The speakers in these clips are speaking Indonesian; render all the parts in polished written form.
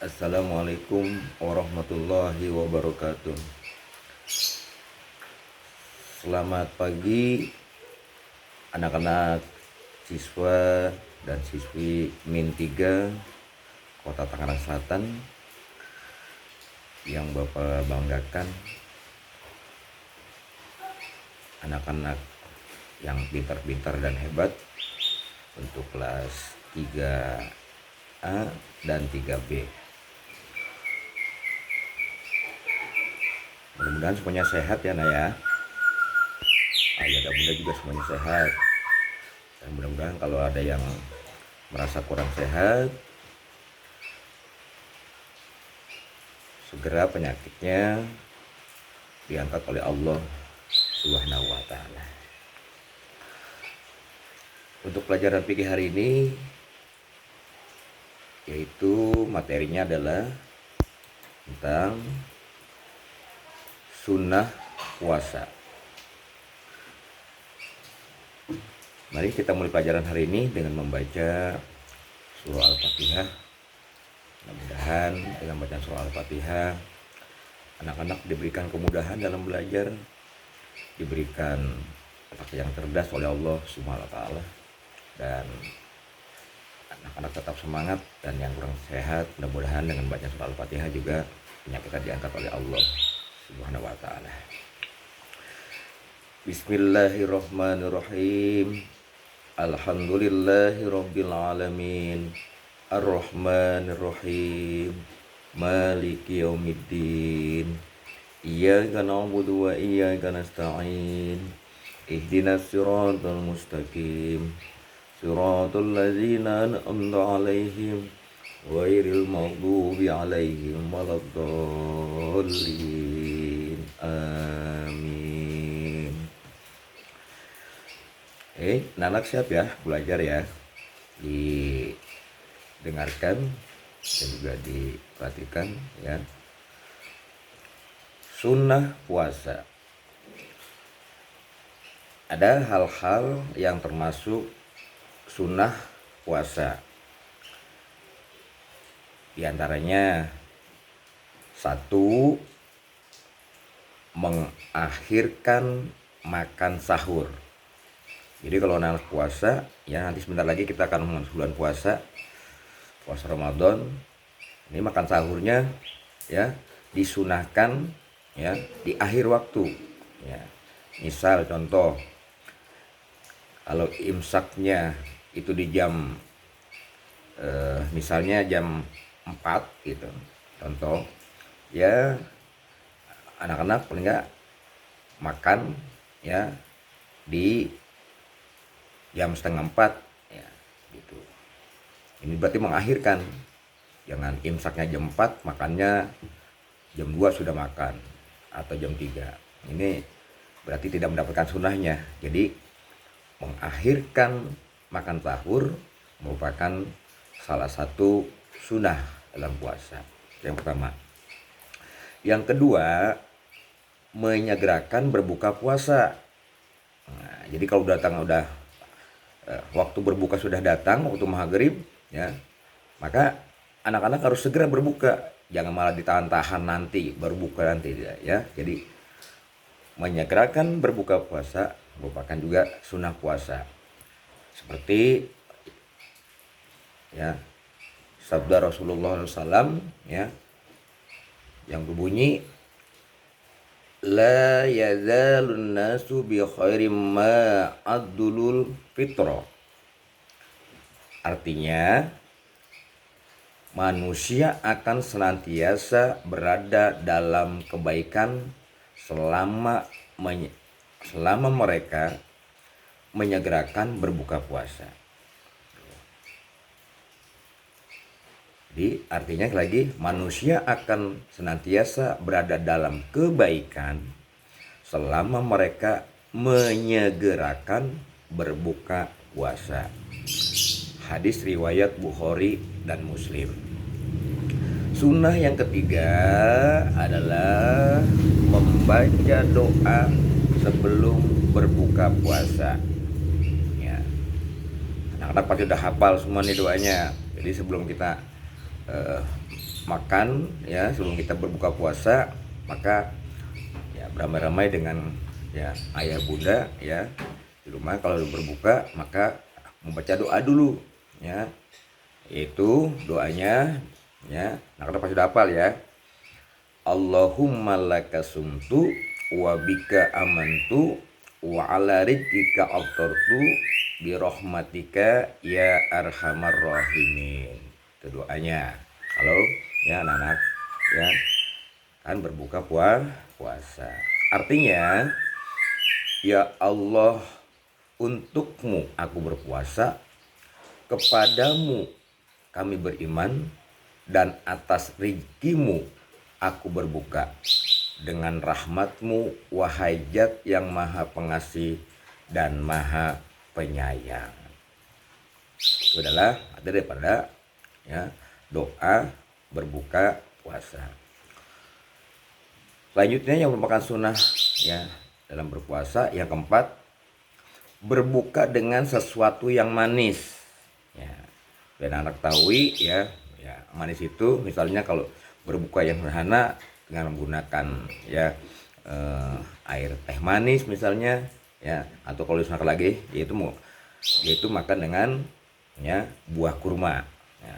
Assalamualaikum warahmatullahi wabarakatuh. Selamat pagi anak-anak siswa dan siswi Min 3 Kota Tangerang Selatan yang Bapak banggakan. Anak-anak yang pintar-pintar dan hebat untuk kelas 3A dan 3B. Mudah-mudahan semuanya sehat ya Nak ya. Ayah dan bunda juga semuanya sehat. Dan mudah-mudahan kalau ada yang merasa kurang sehat, segera penyakitnya diangkat oleh Allah Subhanahu wa Ta'ala. Untuk pelajaran fikih hari ini, yaitu materinya adalah tentang sunnah puasa. Mari kita mulai pelajaran hari ini dengan membaca surah Al-Fatihah. Mudah-mudahan dengan bacaan surah Al-Fatihah anak-anak diberikan kemudahan dalam belajar, diberikan otak yang cerdas oleh Allah Subhanahu wa Ta'ala, dan anak-anak tetap semangat. Dan yang kurang sehat, mudah-mudahan dengan bacaan surah Al-Fatihah juga penyakitnya diangkat oleh Allah Subhanahu wa Ta'ala. Bismillahirrahmanirrahim. Alhamdulillahirabbil alamin. Arrahmanirrahim. Maliki yaumiddin. Iyyaka na'budu wa iyyaka nasta'in. Ihdinas siratal mustaqim. Siratal ladzina an'amta 'alaihim ghairil maghdubi 'alaihim waladdallin. Amin. Anak siap ya belajar ya. Didengarkan dan juga diperhatikan ya. Sunnah puasa. Ada hal-hal yang termasuk sunnah puasa. Di antaranya, 1. Mengakhirkan makan sahur. Jadi kalau anak puasa ya, nanti sebentar lagi kita akan mengenal bulan puasa Ramadan. Ini makan sahurnya ya disunahkan ya di akhir waktu ya. Misal contoh, kalau imsaknya itu di jam misalnya jam 4 gitu, contoh ya, anak-anak paling enggak makan ya di jam setengah 4 ya gitu. Ini berarti mengakhirkan. Jangan imsaknya jam 4, makannya jam 2 sudah makan, atau jam 3. Ini berarti tidak mendapatkan sunnahnya. Jadi mengakhirkan makan sahur merupakan salah satu sunnah dalam puasa. Yang pertama. Yang kedua, menyegerakan berbuka puasa. Nah, jadi kalau udah waktu berbuka sudah datang, waktu maghrib ya, maka anak-anak harus segera berbuka. Jangan malah ditahan-tahan nanti berbuka nanti ya. Jadi menyegerakan berbuka puasa merupakan juga sunnah puasa. Seperti ya sabda Rasulullah SAW ya, yang berbunyi, la yazalun nasu bi khairim ma addulul fitra. Artinya, manusia akan senantiasa berada dalam kebaikan selama mereka menyegerakan berbuka puasa. Jadi artinya lagi, manusia akan senantiasa berada dalam kebaikan selama mereka menyegerakan berbuka puasa. Hadis riwayat Bukhari dan Muslim. Sunnah yang ketiga adalah membaca doa sebelum berbuka puasa. Ya. Anak-anak pasti udah hafal semua nih doanya. Jadi sebelum kita makan ya sebelum kita berbuka puasa, maka ya beramai-ramai dengan ya ayah bunda ya di rumah. Kalau berbuka maka membaca doa dulu ya, yaitu doanya ya, nah kita pasti udah hafal ya, Allahumma lakasumtu wa bika amantu wa ala rizqika aftartu bi rahmatika ya arhamar rahimin. Itu doanya kalau ya anak-anak ya kan berbuka puasa. Artinya ya Allah, untukmu aku berpuasa, kepadamu kami beriman, dan atas rezekimu aku berbuka. Dengan rahmatmu wahai Zat yang maha pengasih dan maha penyayang. Itu adalah ada daripada ya doa berbuka puasa. Selanjutnya yang merupakan sunnah ya dalam berpuasa, yang keempat, berbuka dengan sesuatu yang manis ya. Dan anak tahu ya, manis itu misalnya kalau berbuka yang sederhana dengan menggunakan ya air teh manis misalnya ya, atau kalau disunahkan lagi yaitu makan dengan ya buah kurma ya.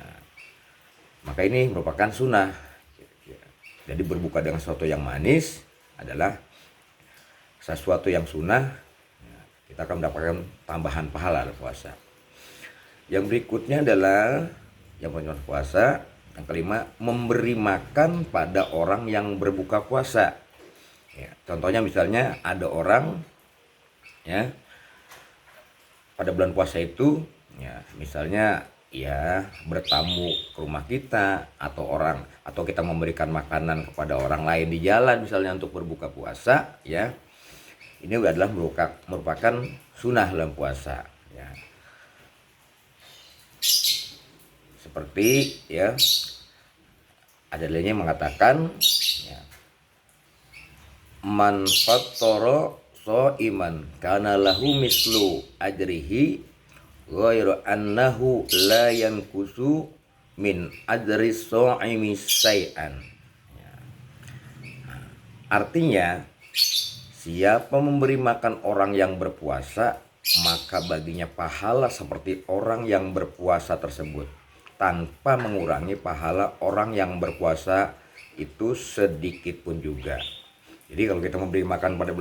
Maka ini merupakan sunnah. Jadi berbuka dengan sesuatu yang manis adalah sesuatu yang sunnah ya, kita akan mendapatkan tambahan pahala puasa. Yang berikutnya adalah yang puasa. Yang kelima, memberi makan pada orang yang berbuka puasa ya, contohnya misalnya ada orang ya pada bulan puasa itu ya, misalnya ya bertamu ke rumah kita, atau kita memberikan makanan kepada orang lain di jalan misalnya untuk berbuka puasa ya, ini adalah merupakan sunnah dalam puasa ya. Seperti ya ada lainnya mengatakan ya, man fattara shaiman kana lahu mislu ajrihi ghairu annahu la yankusu min ajri shaimi syai'an ya. Artinya siapa memberi makan orang yang berpuasa, maka baginya pahala seperti orang yang berpuasa tersebut, tanpa mengurangi pahala orang yang berpuasa itu sedikit pun juga. Jadi kalau kita memberi makan pada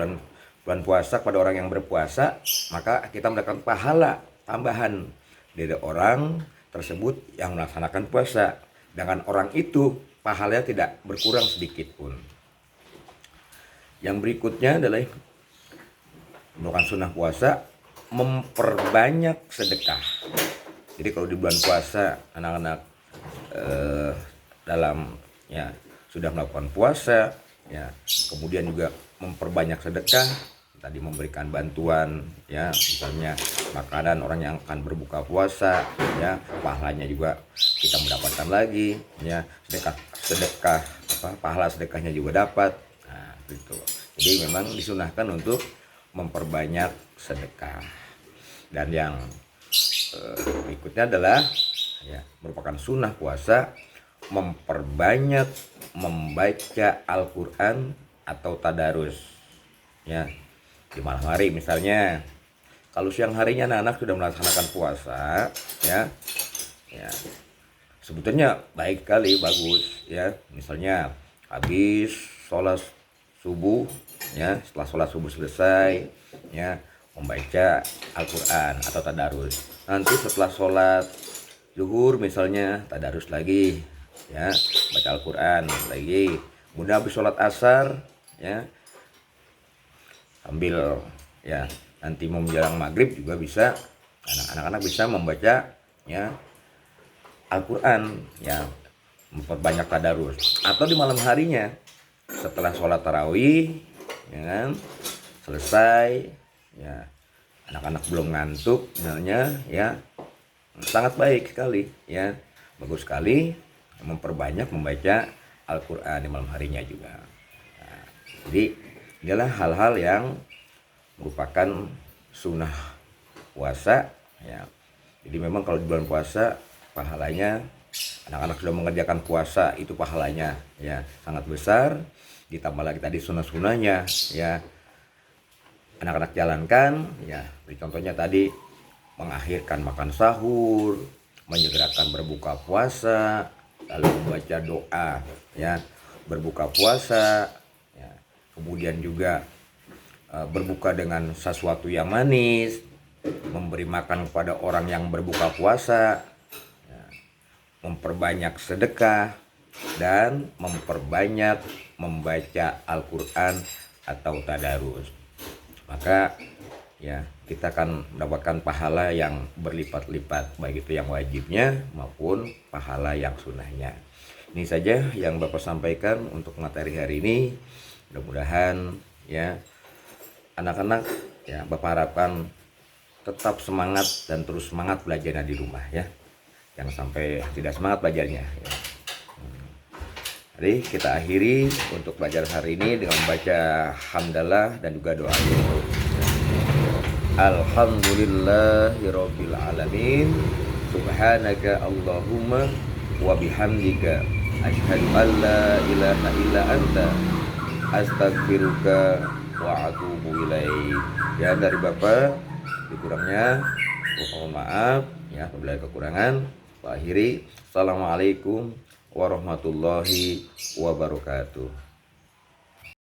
bulan puasa pada orang yang berpuasa, maka kita mendapatkan pahala tambahan dari orang tersebut yang melaksanakan puasa. Dengan orang itu pahalanya tidak berkurang sedikit pun. Yang berikutnya adalah melakukan sunnah puasa, memperbanyak sedekah. Jadi kalau di bulan puasa anak-anak dalam ya sudah melakukan puasa ya, kemudian juga memperbanyak sedekah, tadi memberikan bantuan ya, misalnya makanan orang yang akan berbuka puasa ya, pahalanya juga kita mendapatkan lagi ya, sedekah pahala sedekahnya juga dapat. Nah, gitu. Jadi memang disunahkan untuk memperbanyak sedekah. Dan yang berikutnya adalah ya merupakan sunnah puasa, memperbanyak membaca Al-Quran atau tadarus ya di malam hari. Misalnya kalau siang harinya anak-anak sudah melaksanakan puasa ya sebetulnya baik sekali, bagus ya, misalnya habis sholat subuh ya, setelah sholat subuh selesai ya membaca Al-Quran atau tadarus. Nanti setelah sholat zuhur misalnya tadarus lagi ya, baca Al-Quran lagi. Kemudian habis sholat asar ya, sambil ya nanti mau menjelang maghrib juga bisa anak-anak bisa membaca ya Al-Quran ya, memperbanyak tadarus. Atau di malam harinya setelah sholat tarawih ya kan, selesai ya, anak-anak belum ngantuk misalnya ya, sangat baik sekali ya, bagus sekali memperbanyak membaca Al-Quran di malam harinya juga. Nah, jadi inilah hal-hal yang merupakan sunnah puasa ya. Jadi memang kalau di bulan puasa pahalanya anak-anak sudah mengerjakan puasa, itu pahalanya ya sangat besar. Ditambah lagi tadi sunah-sunahnya ya, anak-anak jalankan ya. Contohnya tadi mengakhirkan makan sahur, menyegerakan berbuka puasa, lalu membaca doa ya berbuka puasa ya. Kemudian juga berbuka dengan sesuatu yang manis, memberi makan kepada orang yang berbuka puasa ya, memperbanyak sedekah, dan memperbanyak membaca Al-Quran atau tadarus. Maka ya kita akan mendapatkan pahala yang berlipat-lipat, baik itu yang wajibnya maupun pahala yang sunahnya. Ini saja yang Bapak sampaikan untuk materi hari ini. Mudah-mudahan ya anak-anak ya Bapak harapkan tetap semangat dan terus semangat belajarnya di rumah ya. Jangan sampai tidak semangat belajarnya ya. Jadi kita akhiri untuk belajar hari ini dengan membaca hamdalah dan juga doa dulu. Alhamdulillahirabbil alamin. Subhanaka Allahumma wa bihamdika asyhadu an la ilaha illa anta astaghfiruka wa atubu ilaik. Ya, dari Bapak kurangnya mohon maaf ya apabila kekurangan. Akhiri, assalamualaikum warahmatullahi wabarakatuh.